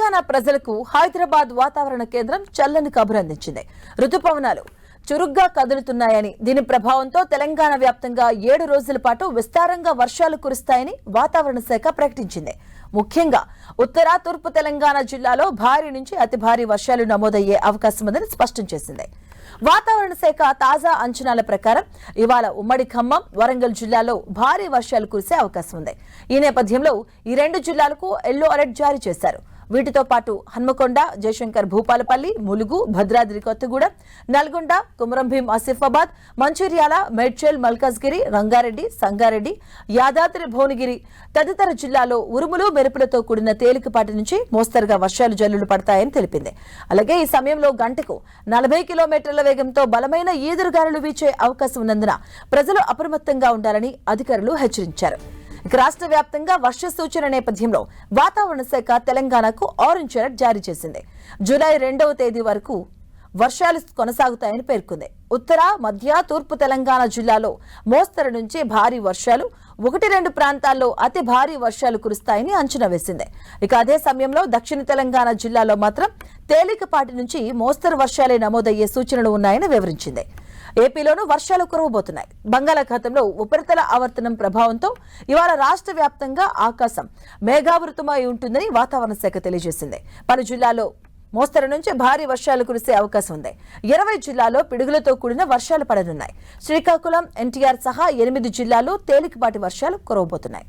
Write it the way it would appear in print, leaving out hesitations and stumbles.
తెలంగాణ ప్రజలకు హైదరాబాద్ వాతావరణ కేంద్రం చల్లని కబురు అందించింది. రుతుపవనాలు చురుగ్గా కదులుతున్నాయని, దీని ప్రభావంతో తెలంగాణ వ్యాప్తంగా 7 రోజుల పాటు విస్తారంగా వర్షాలు కురుస్తాయని వాతావరణ శాఖ ప్రకటించింది. ముఖ్యంగా ఉత్తర తూర్పు తెలంగాణ జిల్లాలో భారీ నుంచి అతి భారీ వర్షాలు నమోదయ్యే అవకాశం ఉందని స్పష్టం చేసింది. వాతావరణ శాఖ తాజా అంచనాల ప్రకారం ఇవాళ ఉమ్మడి ఖమ్మం, వరంగల్ జిల్లాలో భారీ వర్షాలు కురిసే అవకాశం ఉంది. ఈ నేపథ్యంలో ఈ 2 జిల్లాలకు ఎల్లో అలర్ట్ జారీ చేశారు. వీటితో పాటు హన్మకొండ, జయశంకర్ భూపాలపల్లి, ములుగు, భద్రాద్రి కొత్తగూడెం, నల్గొండ, కుమరంభీం ఆసిఫాబాద్, మంచిర్యాల, మేడ్చల్, మల్కాజ్గిరి, రంగారెడ్డి, సంగారెడ్డి, యాదాద్రి భువనగిరి తదితర జిల్లాలో ఉరుములు మెరుపులతో కూడిన తేలికపాటి నుంచి మోస్తరుగా వర్షాలు జల్లులు పడతాయని తెలిపింది. అలాగే ఈ సమయంలో గంటకు 40 కిలోమీటర్ల వేగంతో బలమైన ఈదురుగాలులు వీచే అవకాశం ఉన్నందున ప్రజలు అప్రమత్తంగా ఉండాలని అధికారులు హెచ్చరించారు. రాష్ట్ర వ్యాప్తంగా వర్ష సూచన నేపథ్యంలో వాతావరణ శాఖ తెలంగాణకు ఆరెంజ్ అలర్ట్ జారీ చేసింది. జూలై 2వ తేదీ వరకు వర్షాలు కొనసాగుతాయని పేర్కొంది. ఉత్తర, మధ్య, తూర్పు తెలంగాణ జిల్లాలో మోస్తరు నుంచి భారీ వర్షాలు, 1-2 ప్రాంతాల్లో అతి భారీ వర్షాలు కురుస్తాయని అంచనా వేసింది. అదే సమయంలో దక్షిణ తెలంగాణ జిల్లాలో మాత్రం తేలికపాటి నుంచి మోస్తరు వర్షాలే నమోదయ్యే సూచనలు ఉన్నాయని వివరించింది. ఏపీలోనూ వర్షాలు కురవబోతున్నాయి. బంగాళాఖాతంలో ఉపరితల ఆవర్తనం ప్రభావంతో ఇవాళ రాష్ట్ర వ్యాప్తంగా ఆకాశం మేఘావృతమై ఉంటుందని వాతావరణ శాఖ తెలియజేసింది. పలు జిల్లాల్లో మోస్తరు నుంచి భారీ వర్షాలు కురిసే అవకాశం ఉంది. 20 జిల్లాల్లో పిడుగులతో కూడిన వర్షాలు పడనున్నాయి. శ్రీకాకుళం, ఎన్టీఆర్ సహా 8 జిల్లాల్లో తేలికపాటి వర్షాలు కురవబోతున్నాయి.